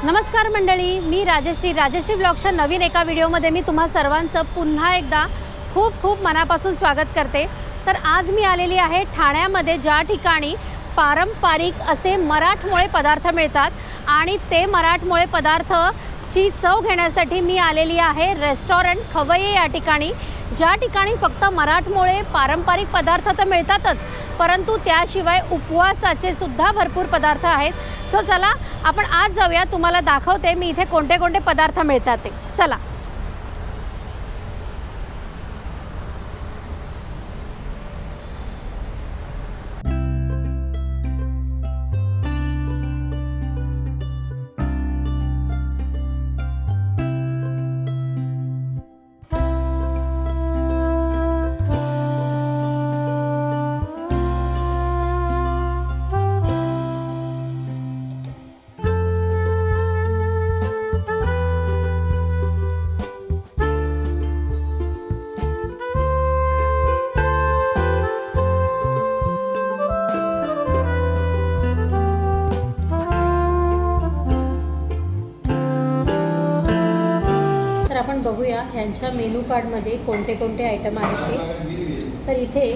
नमस्कार मंडळी, मी राजश्री ब्लॉगच्या नवीन एका व्हिडिओमध्ये मी तुम्हा सर्वांचं पुन्हा एकदा खूप खूप मनापासून स्वागत करते। तर आज मी आलेली आहे ठाण्यामध्ये, ज्या ठिकाणी पारंपरिक असे मराठमोळे पदार्थ मिळतात आणि ते मराठमोळे पदार्थची चव घेण्यासाठी मी आलेली आहे रेस्टॉरंट खवय्ये या ठिकाणी, ज्या ठिकाणी फक्त मराठमोळे पारंपरिक पदार्थ तर मिळतातच, परंतु त्याशिवाय उपवासाचे सुद्धा भरपूर पदार्थ आहेत। सो चला आपण आज जाऊया, तुम्हाला दाखवते मी इथे कोणते कोणते पदार्थ मिळतात ते। चला। आपण बघूया ह्यांच्या मेनू कार्डमध्ये कोणते कोणते आयटम आहेत ते। तर इथे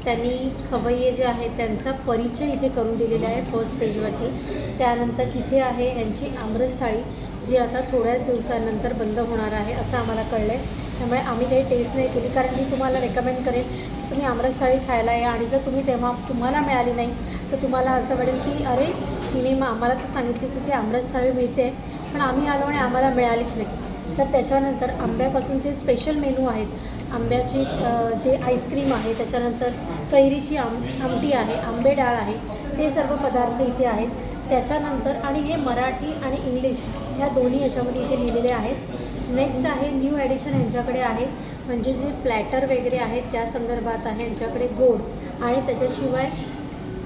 त्यांनी खवय्ये जे आहेत त्यांचा परिचय इथे करून दिलेला आहे फर्स्ट पेजवरती। त्यानंतर इथे आहे यांची आमरस थाळी, जी आता थोड्याच दिवसानंतर बंद होणार आहे असं आम्हाला कळलं आहे। त्यामुळे आम्ही काही टेस्ट नाही केली, कारण मी तुम्हाला रेकमेंड करेन की तुम्ही आमरस थाळी खायला या, आणि जर तुम्ही तेव्हा तुम्हाला मिळाली नाही तर तुम्हाला असं वाटेल की अरे तिने आम्हाला तर सांगितली की ती आमरस थाळी मिळते, पण आम्ही आलो आणि आम्हाला मिळालीच नाही। तर त्याच्यानंतर आंब्यापासून जे स्पेशल मेनू आहेत, आंब्याची जे आईस्क्रीम आहे, त्याच्यानंतर कैरीची आमटी आहे, आंबे डाळ आहे, ते सर्व पदार्थ इथे आहेत। त्याच्यानंतर आणि हे मराठी आणि इंग्लिश ह्या दोन्ही याच्यामध्ये इथे लिहिलेले आहेत। नेक्स्ट आहे न्यू ॲडिशन यांच्याकडे आहे, म्हणजे जे प्लॅटर वगैरे आहेत त्या संदर्भात आहे यांच्याकडे गोड, आणि त्याच्याशिवाय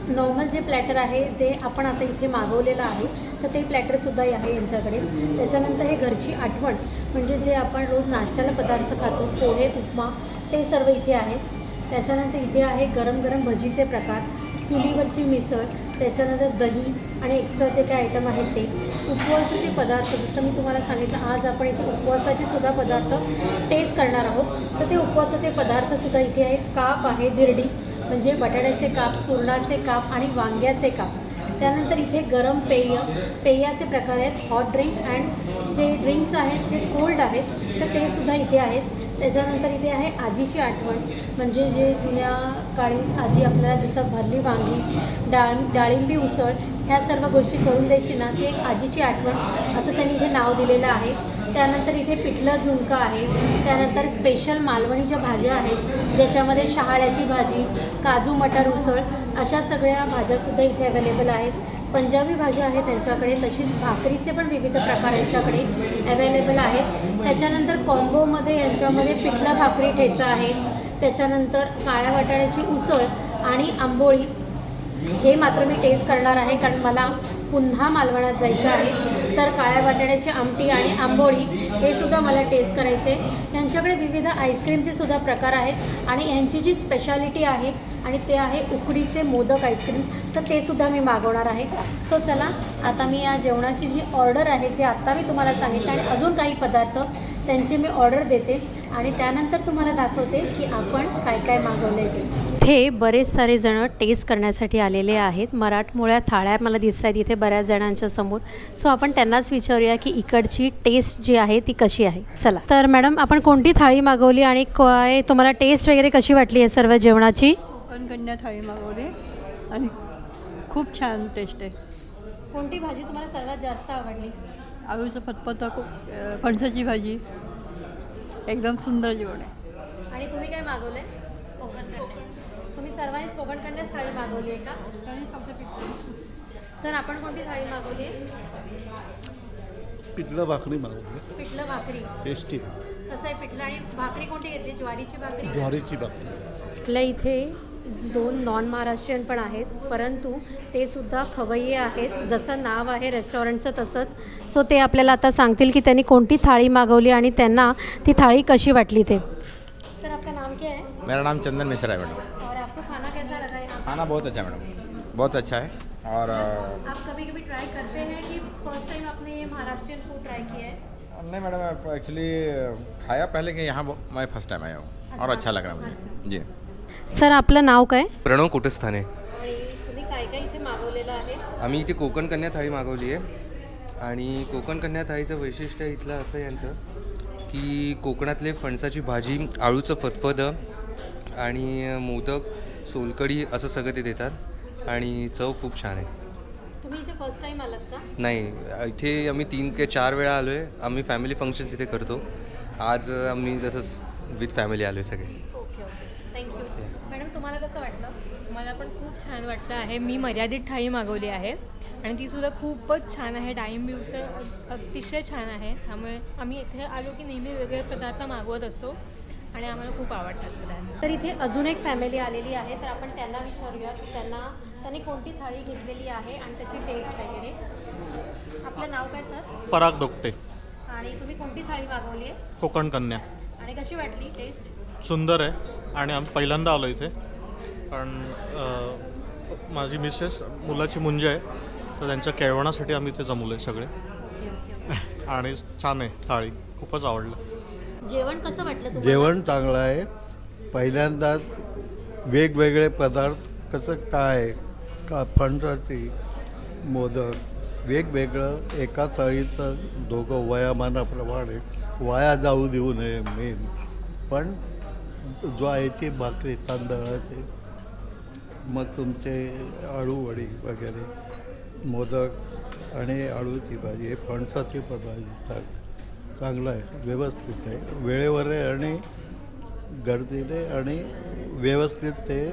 नॉर्मल जे प्लॅटर आहे जे आपण आता इथे मागवलेलं आहे तर ते प्लॅटरसुद्धा आहे यांच्याकडे। त्याच्यानंतर हे घरची आठवण, म्हणजे जे आपण रोज नाश्त्याला पदार्थ खातो, पोहे, उपमा, ते सर्व इथे आहेत। त्याच्यानंतर इथे आहे गरम गरम भजीचे प्रकार, चुलीवरची मिसळ, त्याच्यानंतर दही आणि एक्स्ट्रा जे काही आयटम आहेत ते। उपवासाचे पदार्थ, जसं मी तुम्हाला सांगितलं आज आपण इथे उपवासाचे सुद्धा पदार्थ टेस्ट करणार आहोत, तर ते उपवासाचे पदार्थसुद्धा इथे आहेत। काप आहे, धिरडी म्हणजे बटाट्याचे काप, सुरणाचे काप आणि वांग्याचे काप। त्यानंतर इथे गरम पेयाचे प्रकार आहेत, हॉट ड्रिंक अँड जे ड्रिंक्स आहेत जे कोल्ड आहेत तर ते सुद्धा इथे आहेत। त्याच्यानंतर इथे आहे आजीची आठवण, म्हणजे जे जुन्या काळी आजी आपल्याला जसं भरली वांगी, डाळिंबी उसळ ह्या सर्व गोष्टी करून द्यायची ना, ती एक आजीची आठवण असं त्यांनी इथे नाव दिलेलं आहे। त्यानंतर इथे पिठलं झुणका आहे, त्यानंतर स्पेशल मालवणीच्या भाज्या आहेत ज्याच्यामध्ये शहाळ्याची भाजी, काजू मटार उसळ अशा सगळ्या भाज्यासुद्धा इथे अवेलेबल आहेत। पंजाबी भाज्या आहेत त्यांच्याकडे, तशीच भाकरीचे पण विविध प्रकार यांच्याकडे अवेलेबल आहेत। त्याच्यानंतर कॉम्बोमध्ये यांच्यामध्ये पिठलं भाकरी ठेचा आहे, त्याच्यानंतर काळ्या वाटाण्याची उसळ आणि आंबोळी, हे मात्र मी टेस्ट करणार आहे कारण मला पुन्हा मालवणात जायचं आहे। तर काळ्या वाटाण्याची आमटी आणि आंबोळी हे सुद्धा मला टेस्ट करायचे। यांच्याकडे विविध आईस्क्रीमचे सुद्धा प्रकार आहेत, आणि यांची जी स्पेशालिटी आहे आणि ते आहे उकडीचे मोदक आईस्क्रीम, तर ते सुद्धा मी मागवणार आहे। सो चला आता मी या जेवणाची जी ऑर्डर आहे, जे आत्ता मी तुम्हाला सांगितलं, आणि अजून काही पदार्थ त्यांची मी ऑर्डर देते आणि त्यानंतर तुम्हाला दाखवते की आपण काय काय मागवलं आहे ते। हे बरेच सारे जण टेस्ट करण्यासाठी आलेले आहेत। मराठमोळ्या थाळ्या मला दिसत आहेत इथे बऱ्याच जणांच्या समोर, सो आपण त्यांनाच विचारूया की इकडची टेस्ट जी आहे ती कशी आहे। चला, तर मॅडम आपण कोणती थाळी मागवली आणि काय तुम्हाला टेस्ट वगैरे कशी वाटली आहे सर्व जेवणाची? कोकण कन्या थाळी मागवली आणि खूप छान टेस्ट आहे। कोणती भाजी तुम्हाला सर्वात जास्त आवडली? आळूचं फतफता, फणसाची भाजी, एकदम सुंदर जेवण आहे। आणि तुम्ही काय मागवलं? कोकण कन्या। तुम्ही सर्वांनीच कोकण कन्या थाळी मागवली आहे का? सर आपण कोणती थाळी मागवली आहे? पिठलं भाकरी मागवली। पिठलं भाकरी टेस्टी। कसं आहे पिठलं? आणि भाकरी कोणती घेतली? ज्वारीची भाकरी? ज्वारीची भाकरी। आपल्या इथे 2 नॉन महाराष्ट्रीयन पण आहेत, परंतु ते सुद्धा खवय्ये आहेत, जसं नाव आहे रेस्टॉरंटचं तसंच। सो ते आपल्याला आता सांगतील की त्यांनी कोणती थाळी मागवली आणि त्यांना ती थाळी कशी वाटली ते। सर आपका नाम क्या है? मेरा नाम चंदन मिश्रा है मैडम। और आपको खाना कैसा लगा यहाँ? खाना बहुत अच्छा है मैडम, बहुत अच्छा है। और आप कभी कभी ट्राई करते हैं कि फर्स्ट टाइम आपने ये महाराष्ट्रियन फूड ट्राई किया है? नहीं मैडम, एक्चुअली खाया पहले कि यहाँ मैं फर्स्ट टाइम आया हूँ और अच्छा लग रहा है मुझे जी. सर आपलं नाव काय? प्रणव कुटस्थाने. आणि तुम्ही काय काय इथे मागवलेलं आहे? आम्ही इथे कोकण कन्या थाळी मागवली आहे आणि कोकण कन्या थाळीचं वैशिष्ट्य इथलं असं यांचं की कोकणातले फणसाची भाजी, आळूचं फतफदं आणि मोदक, सोलकढी असं सगळं ते देतात आणि चव खूप छान आहे. तुम्ही इथे फर्स्ट टाइम आलात का? नाही, इथे आम्ही 3 ते 4 वेळा आलो आहे. आम्ही फॅमिली फंक्शन्स इथे करतो. आज आम्ही तसंच विथ फॅमिली आलो आहे सगळे. Okay okay, thank you. मॅडम तुम्हाला कसं वाटलं? मला पण खूप छान वाटतं आहे. मी मर्यादित थाळी मागवली आहे आणि तीसुद्धा खूपच छान आहे. टाईम बिवसं अतिशय छान आहे. त्यामुळे आम्ही इथे आलो की नेहमी वेगळे पदार्थ मागवत असतो आणि आम्हाला खूप आवडतात पदार्थ. तर इथे अजून एक फॅमिली आलेली आहे, तर आपण त्यांना विचारूया की त्यांनी कोणती थाळी घेतलेली आहे आणि त्याची टेस्ट वगैरे. आपलं नाव काय सर? पराग दोगटे, आणि तुम्ही कोणती थाळी मागवली आहे कोकण कन्या. आणि कशी वाटली टेस्ट? सुंदर आहे आणि आम्ही पहिल्यांदा आलो इथे कारण माझी मिसेस मुलाची मुंज आहे, तर त्यांच्या केळवणासाठी आम्ही इथे जमलो आहे सगळे. आणि छान आहे थाळी, खूपच आवडलं. जेवण कसं वाटलं तुम्हाला? जेवण चांगलं आहे. पहिल्यांदाच वेगवेगळे पदार्थ कसं काय का फणसाची मोदक वेगवेगळं एका थाळीचं दोघं वयामानाप्रमाणे वाया जाऊ देऊ नये मेन. पण ज्वारीची भाकरी, तांदळाचे, मग तुमचे अळूवडी वगैरे, मोदक आणि अळूची भाजी, हे फणसाची भाजी चांगलं आहे, व्यवस्थित आहे, वेळेवर आहे आणि गर्दीने आणि व्यवस्थित ते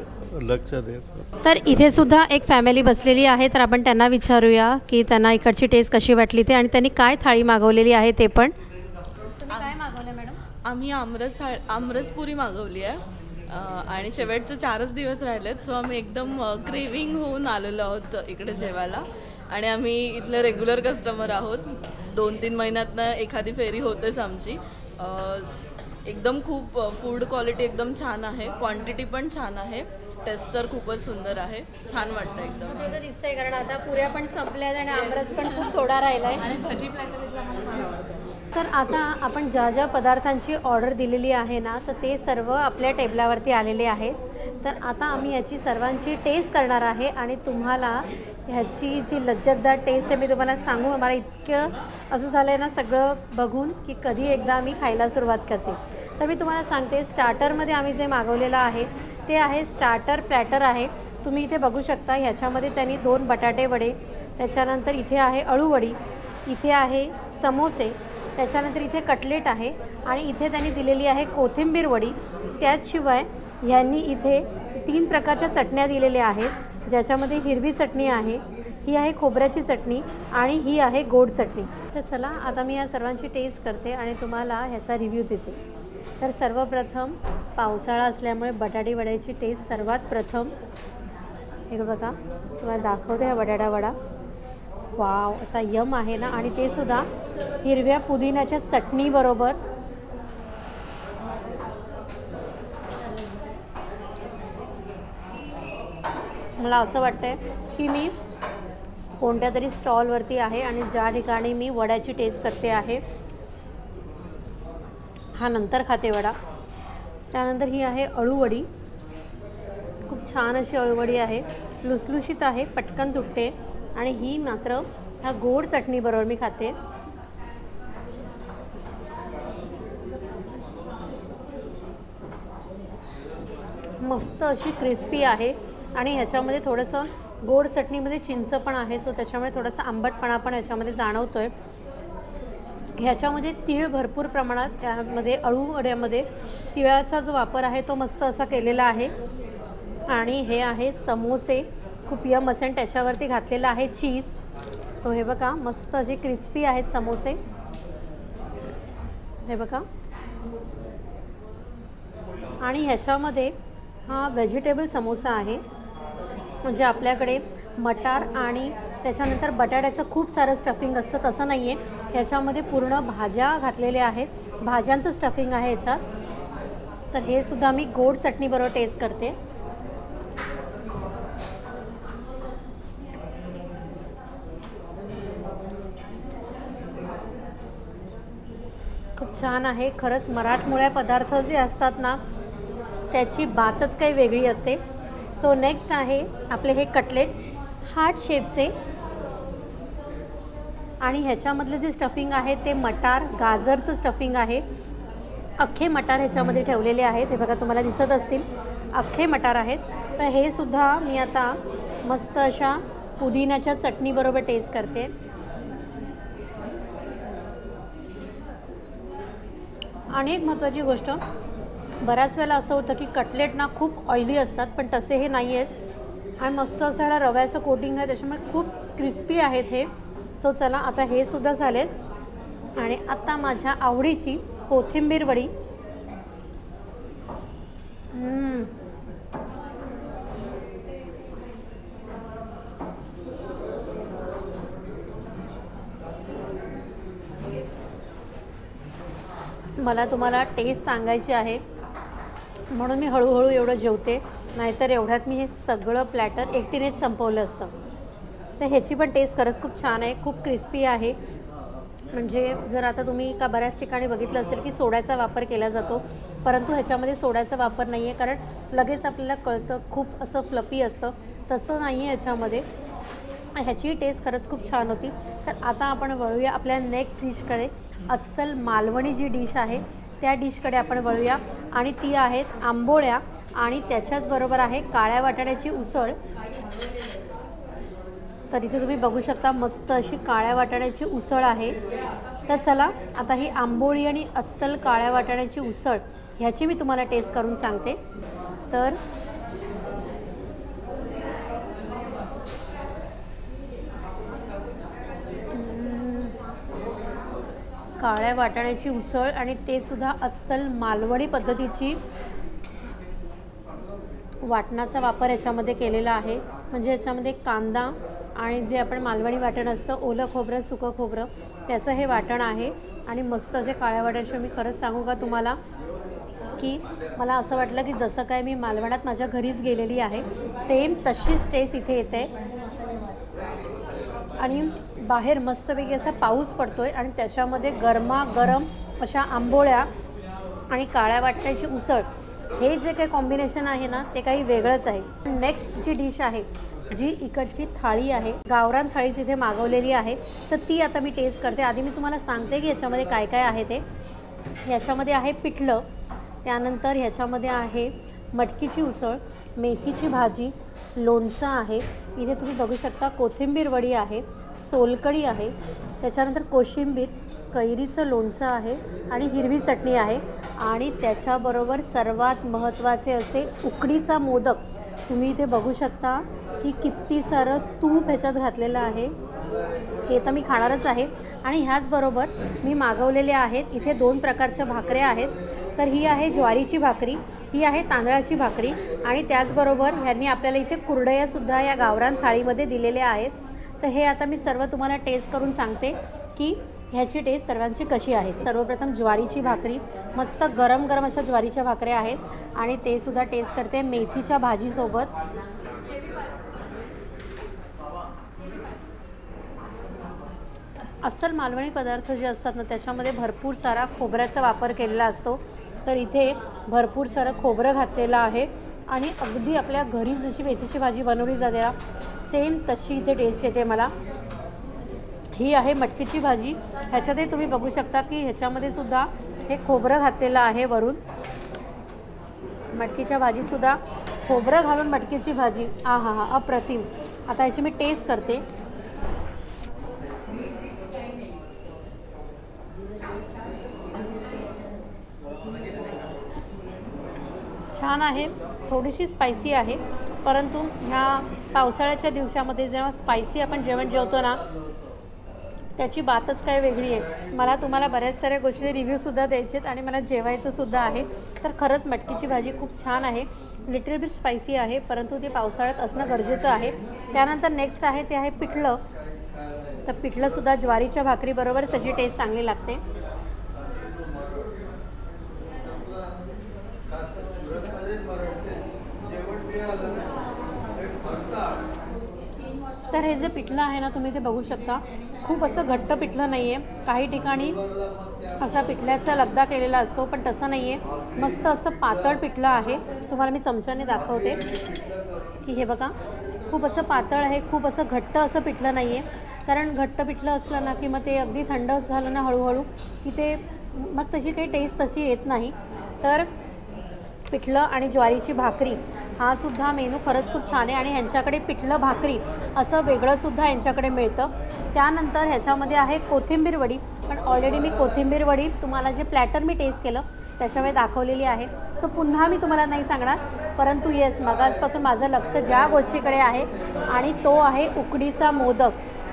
लक्ष देतात. तर इथे सुद्धा एक फॅमिली बसलेली आहे, तर आपण त्यांना विचारूया की त्यांना इकडची टेस्ट कशी वाटली ते आणि त्यांनी काय थाळी मागवलेली आहे ते पण. तुम्ही काय मागवलं मॅडम? आम्ही आमरसपुरी मागवली आहे आणि शेवटचे 4च दिवस राहिलेत, सो आम्ही एकदम क्रेविंग होऊन आलेलो आहोत इकडे जेवायला. आणि आम्ही इथले रेग्युलर कस्टमर आहोत. 2-3 महिन्यातनं एखादी फेरी होतेच आमची. एकदम खूप फूड क्वालिटी एकदम छान आहे, क्वांटिटी पण छान आहे, टेस्ट तर खूपच सुंदर आहे, छान वाटतं एकदम. ते तर दिसतंय कारण आता पुऱ्या पण संपल्या आणि आमरस पण खूप थोडा राहिला आहे. आणि भाजी प्लॅटर तर आता आपण ज्या ज्या पदार्थांची ऑर्डर दिलेली आहे ना, तर ते सर्व आपल्या टेबलावरती आलेले आहेत. तर आता आम्ही याची सर्वांची टेस्ट करणार आहे आणि तुम्हाला ह्याची जी लज्जतदार टेस्ट आहे मी तुम्हाला सांगू, आम्हाला इतकं असं झालं आहे ना सगळं बघून की कधी एकदा आम्ही खायला सुरुवात करते. तर मी तुम्हाला सांगते, स्टार्टरमध्ये आम्ही जे मागवलेलं आहे ते आहे स्टार्टर प्लॅटर आहे. तुम्ही इथे बघू शकता, ह्याच्यामध्ये त्यांनी 2 बटाटे वडे, त्याच्यानंतर इथे आहे अळूवडी, इथे आहे समोसे, त्याच्यानंतर इथे कटलेट आहे आणि इथे त्यांनी दिलेली आहे कोथिंबीर वडी. त्याचशिवाय ह्यांनी इथे 3 प्रकारच्या चटण्या दिलेल्या आहेत, ज्याच्यामध्ये हिरवी चटणी आहे, ही आहे खोबऱ्याची चटणी आणि ही आहे गोड चटणी. तर चला आता मी या सर्वांची टेस्ट करते आणि तुम्हाला ह्याचा रिव्ह्यू देते. तर सर्वप्रथम पावसाळा असल्यामुळे बटाटे वड्याची टेस्ट सर्वात प्रथम. हे बघा तुम्हाला दाखवते हा बटाटा वडा. वाव, असा यम आहे ना, आणि ते सुद्धा हिरव्या पुदिन्याच्या चटणीबरोबर. मला असं वाटतं आहे की मी कोणत्या तरी स्टॉलवरती आहे आणि ज्या ठिकाणी मी वड्याची टेस्ट करते आहे. हा नंतर खाते वडा. त्यानंतर ही आहे अळूवडी, खूप छान अशी अळूवडी आहे, लुसलुशीत आहे, पटकन तुटते. आणि ही मात्र ह्या गोड चटणीबरोबर मी खाते. मस्त अशी क्रिस्पी आहे आणि ह्याच्यामध्ये थोडंसं गोड चटणीमध्ये चिंच पण आहे, सो त्याच्यामुळे थोडासा आंबटपणा पण ह्याच्यामध्ये जाणवतो आहे. ह्याच्यामध्ये तीळ भरपूर प्रमाणात, त्यामध्ये अळूवड्यामध्ये तिळाचा जो वापर आहे तो मस्त असा केलेला आहे. आणि हे आहे समोसे, खूप यम असेल, त्याच्यावरती घातलेलं आहे चीज. सो हे बघा मस्त असे क्रिस्पी आहेत समोसे, हे बघा. आणि ह्याच्यामध्ये हा व्हेजिटेबल समोसा आहे, म्हणजे आपल्याकडे मटार आणि त्याच्यानंतर बटाट्याचं खूप सारं स्टफिंग असतं तसं नाही आहे, ह्याच्यामध्ये पूर्ण भाज्या घातलेल्या आहेत, भाज्यांचं स्टफिंग आहे ह्याच्यात. तर हे सुद्धा मी गोड चटणीबरोबर टेस्ट करते. खूप छान आहे. खरंच मराठमोळ्या पदार्थ जे असतात ना त्याची बातच काही वेगळी असते. सो नेक्स्ट आहे आपले हे कटलेट हार्ट शेपचे आणि ह्याच्यामधले जे स्टफिंग आहे ते मटार गाजरचं स्टफिंग आहे. अख्खे मटार ह्याच्यामध्ये ठेवलेले आहेत. हे बघा तुम्हाला दिसत असतील अख्खे मटार आहेत. तर हे सुद्धा मी आता मस्त अशा पुदिन्याच्या चटणीबरोबर टेस्ट करते. आणि एक महत्त्वाची गोष्ट, बऱ्याच वेळेला असं होतं की कटलेट ना खूप ऑइली असतात, पण तसे हे नाही आहेत आणि मस्त असं ह्याला रव्याचं कोटिंग आहे, त्याच्यामुळे खूप क्रिस्पी आहेत हे. सो चला आता हे सुद्धा झालेत आणि आता माझ्या आवडीची कोथिंबीर वडी. मला तुम्हाला टेस्ट सांगायची आहे म्हणून मी हळूहळू एवढं जेवते, नाहीतर एवढ्यात मी हे सगळं प्लॅटर एकटीनेच संपवलं असतं. तर ह्याची पण टेस्ट खरंच खूप छान आहे, खूप क्रिस्पी आहे. म्हणजे जर आता तुम्ही का बऱ्याच ठिकाणी बघितलं असेल की सोड्याचा वापर केला जातो, परंतु ह्याच्यामध्ये सोड्याचा वापर नाही आहे, कारण लगेच आपल्याला कळतं खूप असं फ्लपी असतं. तसं नाही आहे ह्याच्यामध्ये. ह्याची टेस्ट खरंच खूप छान होती. तर आता आपण वळूया आपल्या नेक्स्ट डिशकडे. अस्सल मालवणी जी डिश आहे त्या डिशकडे आपण वळूया आणि ती आहेत आंबोळ्या आणि त्याच्याचबरोबर आहे काळ्या वाटाण्याची उसळ. तर इथे तुम्ही बघू शकता मस्त अशी काळ्या वाटाण्याची उसळ आहे. तर चला आता ही आंबोळी आणि अस्सल काळ्या वाटाण्याची उसळ ह्याची मी तुम्हाला टेस्ट करून सांगते. तर काळ्या वाटाण्याची उसळ आणि ते सुद्धा अस्सल मालवणी पद्धतीची. वाटणाचा वापर याच्यामध्ये केलेला आहे, म्हणजे याच्यामध्ये कांदा आणि जे आपण मालवणी वाटण असतं ओलं खोबरं सुकं खोबरं त्याचं हे वाटण आहे आणि मस्त असे काळ्या वाटाण्याचे. मी खरंच सांगू का तुम्हाला की मला असं वाटलं की जसं काय मी मालवणात माझ्या घरीच गेलेली आहे, सेम तशीच टेस्ट इथे येते. आणि बाहेर मस्तपैकी असा पाऊस पडतो आहे आणि त्याच्यामध्ये गरमागरम अशा आंबोळ्या आणि काळ्या वाटाण्याची उसळ, हे जे काही कॉम्बिनेशन आहे ना ते काही वेगळंच आहे. नेक्स्ट जी डिश आहे जी इकडची थाळी आहे, गावरान थाळीच इथे मागवलेली आहे, तर ती आता मी टेस्ट करते. आधी मी तुम्हाला सांगते की याच्यामध्ये काय काय आहे ते. ह्याच्यामध्ये आहे पिठलं, त्यानंतर ह्याच्यामध्ये आहे मटकीची उसळ, मेथीची भाजी, लोणचं आहे, इथे तुम्ही बघू शकता कोथिंबीर वडी आहे, सोलकढी आहे, त्याच्यानंतर कोशिंबीर, कैरीचं लोणचं आहे आणि हिरवी चटणी आहे आणि त्याच्याबरोबर सर्वात महत्त्वाचे असे उकडीचा मोदक. तुम्ही इथे बघू शकता की किती सारं तूप ह्याच्यात घातलेलं आहे. हे तर मी खाणारच आहे. आणि ह्याचबरोबर मी मागवलेले आहेत इथे 2 प्रकारच्या भाकऱ्या आहेत. तर ही आहे ज्वारीची भाकरी, ही आहे तांदळाची भाकरी आणि त्याचबरोबर ह्यांनी आपल्याला इथे कुरडयासुद्धा या गावरान थाळीमध्ये दिलेल्या आहेत. तर हे आता मी सर्व तुम्हाला टेस्ट करून सांगते की ह्याची टेस्ट सर्वांची कशी आहे. सर्वप्रथम ज्वारीची भाकरी, मस्त गरम गरम अशा ज्वारीच्या भाकऱ्या आहेत आणि ते सुद्धा टेस्ट करते मेथीच्या भाजीसोबत. अस्सल मालवणी पदार्थ जे असतात ना त्याच्यामध्ये भरपूर सारा खोबऱ्याचा वापर केलेला असतो. तर इथे भरपूर सारं खोबरं घातलेलं आहे आणि अगदी आपल्या घरी जशी मेथीची भाजी बनवली जाते ना सेम तशी इथे टेस्ट येते मला. ही आहे मटकीची भाजी, ह्याच्यातही तुम्ही बघू शकता की ह्याच्यामध्ये सुद्धा हे खोबरं घातलेलं आहे वरून. मटकीच्या भाजीतसुद्धा खोबरं घालून मटकीची भाजी, हा हा हा अप्रतिम. आता ह्याची मी टेस्ट करते. छान आहे, थोडीशी स्पायसी आहे, परंतु ह्या पावसाळ्याच्या दिवसामध्ये जेव्हा स्पायसी आपण जेवण जेवतो ना त्याची बातच काय वेगळी आहे. मला तुम्हाला बऱ्याच साऱ्या गोष्टी रिव्ह्यूसुद्धा द्यायचे आहेत आणि मला जेवायचंसुद्धा आहे. तर खरंच मटकीची भाजी खूप छान आहे, लिटिल बिट स्पायसी आहे, परंतु ते पावसाळ्यात असणं गरजेचं आहे. त्यानंतर नेक्स्ट आहे ते आहे पिठलं. तर पिठलंसुद्धा ज्वारीच्या भाकरीबरोबरच त्याची टेस्ट चांगली लागते. तर हे जे पिठलं आहे ना तुम्ही ते बघू शकता, खूप असं घट्ट पिठलं नाही आहे. काही ठिकाणी असा पिठल्याचा लगदा केलेला असतो, पण तसं नाही आहे. मस्त असं पातळ पिठलं आहे. तुम्हाला मी चमच्याने दाखवते की हे बघा, खूप असं पातळ आहे, खूप असं घट्ट असं पिठलं नाही आहे. कारण घट्ट पिठलं असलं ना की मग ते अगदी थंड झालं ना हळूहळू की ते मग तशी काही टेस्ट तशी येत नाही. तर पिठलं आणि ज्वारीची भाकरी हा सुद्धा मेनू खरंच खूप छान आहे. आणि ह्यांच्याकडे पिठलं भाकरी असं वेगळंसुद्धा यांच्याकडे मिळतं. त्यानंतर ह्याच्यामध्ये आहे कोथिंबीर वडी, पण ऑलरेडी मी कोथिंबीर वडी तुम्हाला जे प्लॅटर मी टेस्ट केलं त्याच्यावेळी दाखवलेली आहे. सो पुन्हा मी तुम्हाला नाही सांगणार, परंतु येस मगाचपासून माझं लक्ष ज्या गोष्टीकडे आहे आणि तो आहे उकडीचा मोदक.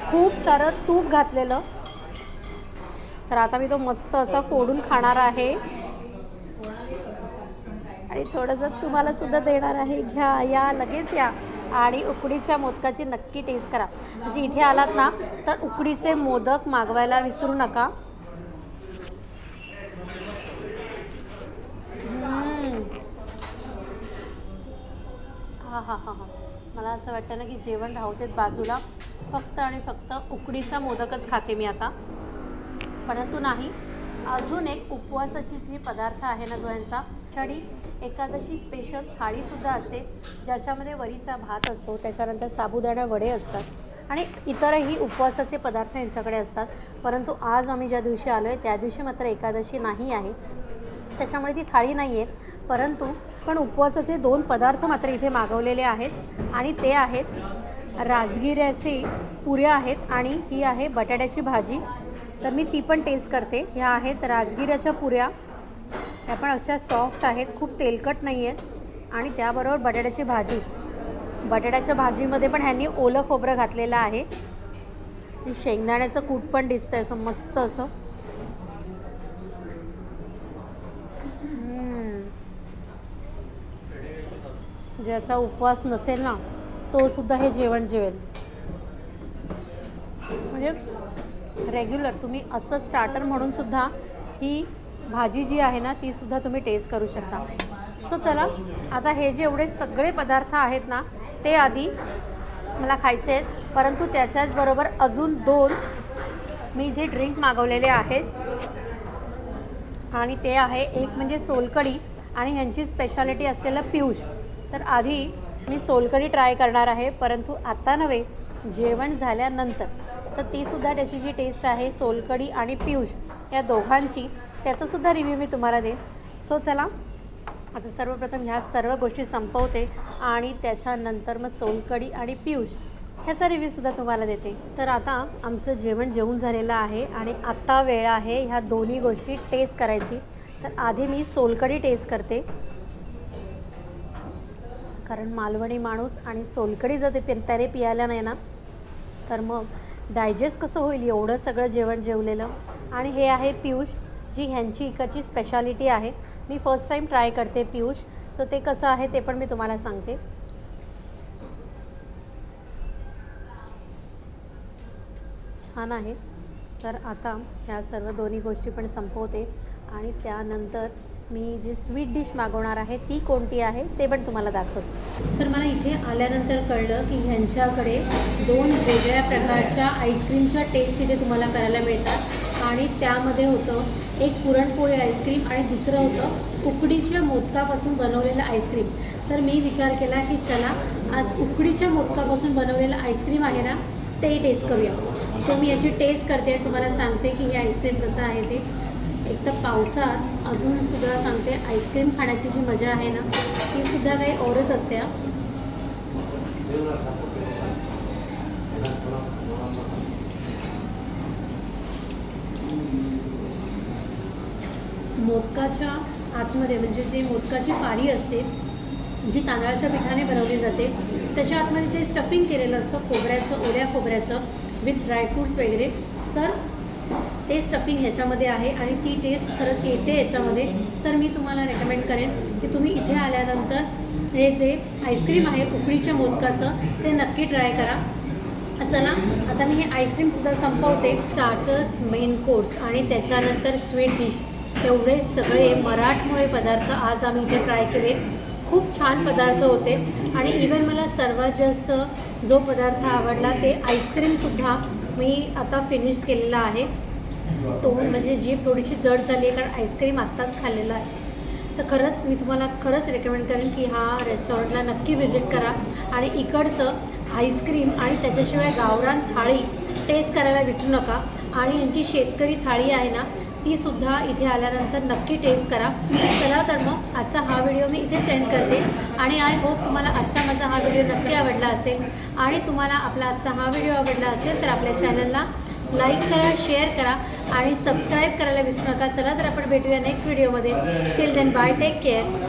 खूप सारं तूप घातलेलं. तर आता मी तो मस्त असा फोडून खाणार आहे आणि थोडंसं तुम्हाला सुद्धा देणार आहे. घ्या, या, लगेच या आणि उकडीच्या मोदकाची नक्की टेस्ट करा. म्हणजे इथे आलात ना तर उकडीचे मोदक मागवायला विसरू नका. हा मला असं वाटतं ना की जेवण राहतेत बाजूला, फक्त आणि फक्त उकडीचा मोदकच खाते मी आता. परंतु नाही, अजून एक उपवासाची जी पदार्थ आहे ना जो यांचा आषाढी एकादशी स्पेशल थाळीसुद्धा असते, ज्याच्यामध्ये वरीचा भात असतो, त्याच्यानंतर साबुदाणा वडे असतात आणि इतरही उपवासाचे पदार्थ यांच्याकडे असतात. परंतु आज आम्ही ज्या दिवशी आलो आहे त्या दिवशी मात्र एकादशी नाही आहे, त्याच्यामुळे ती थाळी नाही आहे. पण उपवासाचे 2 पदार्थ मात्र इथे मागवलेले आहेत आणि ते आहेत राजगिऱ्याचे पुऱ्या आहेत आणि ही आहे बटाट्याची भाजी. तर मी ती पण टेस्ट करते. ह्या आहेत राजगिऱ्याच्या पुऱ्या, त्या पण अशा सॉफ्ट आहेत, खूप तेलकट नाही आहेत. आणि त्याबरोबर बटाट्याची भाजी. बटाट्याच्या भाजीमध्ये पण ह्यांनी ओलं खोबरं घातलेलं आहे. शेंगदाण्याचं कूट पण दिसतंय असं मस्त असं. ज्याचा उपवास नसेल ना तो सुद्धा हे जेवण जेवेल. म्हणजे रेग्युलर तुम्ही असं स्टार्टर म्हणून सुद्धा ही भाजी जी आहे ना ती सुद्धा तुम्ही टेस्ट करू शकता. सो चला, आता हे जे एवढे सगळे पदार्थ आहेत ना ते आधी मला खायचे आहेत. परंतु त्याच्याचबरोबर अजून 2 मी इथे ड्रिंक मागवलेले आहेत आणि ते आहे एक म्हणजे सोलकढी आणि ह्यांची स्पेशालिटी असलेलं पियुष. तर आधी मी सोलकढी ट्राय करणार आहे, परंतु आता नव्हे, जेवण झाल्यानंतर. तर तीसुद्धा त्याची जी टेस्ट आहे सोलकढी आणि पियुष या दोघांची, त्याचासुद्धा रिव्ह्यू मी तुम्हाला देईन. सो चला, आता सर्वप्रथम ह्या सर्व गोष्टी संपवते आणि त्याच्यानंतर मग सोलकढी आणि पियुष ह्याचा रिव्ह्यूसुद्धा तुम्हाला देते. तर आता आमचं जेवण जेवून झालेलं आहे आणि आत्ता वेळ आहे ह्या दोन्ही गोष्टी टेस्ट करायची. तर आधी मी सोलकढी टेस्ट करते, कारण मालवणी माणूस आणि सोलकढी जर त्याने पियाला नाही ना तर मग डायजेस्ट कसं होईल एवढं सगळं जेवण जेवलेलं. आणि हे आहे पियुष, जी ह्यांची इकडची स्पेशालिटी आहे. मी फर्स्ट टाईम ट्राय करते पियुष, सो ते कसं आहे ते पण मी तुम्हाला सांगते. छान आहे. तर आता ह्या सर्व दोन्ही गोष्टी पण संपवते आणि त्यानंतर मी जी स्वीट डिश मागवणार आहे ती कोणती आहे ते पण तुम्हाला दाखवते. तर मला इथे आल्यानंतर कळलं की ह्यांच्याकडे 2 वेगळ्या प्रकारच्या आईस्क्रीमच्या टेस्ट इथे तुम्हाला करायला मिळतात आणि त्यामध्ये होतं एक पुरणपोळी आईस्क्रीम आणि दुसरं होतं उकडीच्या मोदकापासून बनवलेलं आईस्क्रीम. तर मी विचार केला की चला आज उकडीच्या मोदकापासून बनवलेलं आईस्क्रीम आहे ना ते टेस्ट करूया. सो मी याची टेस्ट करते आणि तुम्हाला सांगते की हे आईस्क्रीम कसं आहे ते. एक तर पावसात अजूनसुद्धा सांगते आईस्क्रीम खाण्याची जी मजा आहे ना ती सुद्धा काही औरच असते. मोदकाच्या आतमध्ये म्हणजे जे मोदकाची पारी असते जी तांदळाच्या पिठाने बनवली जाते त्याच्या आतमध्ये जे स्टफिंग केलेलं असतं खोबऱ्याचं, ओल्या खोबऱ्याचं विथ ड्रायफ्रूट्स वगैरे, तर ते स्टफिंग ह्याच्यामध्ये आहे आणि ती टेस्ट खरंच येते याच्यामध्ये. तर मी तुम्हाला रेकमेंड करेन की तुम्ही इथे आल्यानंतर हे जे आईस्क्रीम आहे उकडीच्या मोदकाचं ते नक्की ट्राय करा. चला, आता मी हे आईस्क्रीमसुद्धा संपवते. स्टार्टर्स, मेन कोर्स आणि त्याच्यानंतर स्वीट डिश एवढे सगळे मराठमोळे पदार्थ आज आम्ही इथे ट्राय केले. खूप छान पदार्थ होते आणि इवन मला सर्वात जास्त जो पदार्थ आवडला ते आईस्क्रीमसुद्धा मी आता फिनिश केलेला आहे. तो म्हणजे जीभ थोडीशी जड झाली आहे कारण आईस्क्रीम आत्ताच खाल्लेला आहे. तर खरंच मी तुम्हाला खरंच रेकमेंड करेन की हा रेस्टॉरंटला नक्की व्हिजिट करा आणि इकडचं आईस्क्रीम आणि त्याच्याशिवाय गावरान थाळी टेस्ट करायला विसरू नका. आणि यांची शेतकरी थाळी आहे ना तीसुद्धा इथे आल्यानंतर नक्की टेस्ट करा. चला तर मग आजचा हा व्हिडिओ मी इथे सेंड करते आणि आय होप तुम्हाला आजचा माझा हा व्हिडिओ नक्की आवडला असेल. आणि तुम्हाला आपला आजचा हा व्हिडिओ आवडला असेल तर आपल्या चॅनलला लाईक करा, शेअर करा आणि सबस्क्राईब करायला विसरू नका. चला तर आपण भेटूया नेक्स्ट व्हिडिओमध्ये. Till then bye, take care.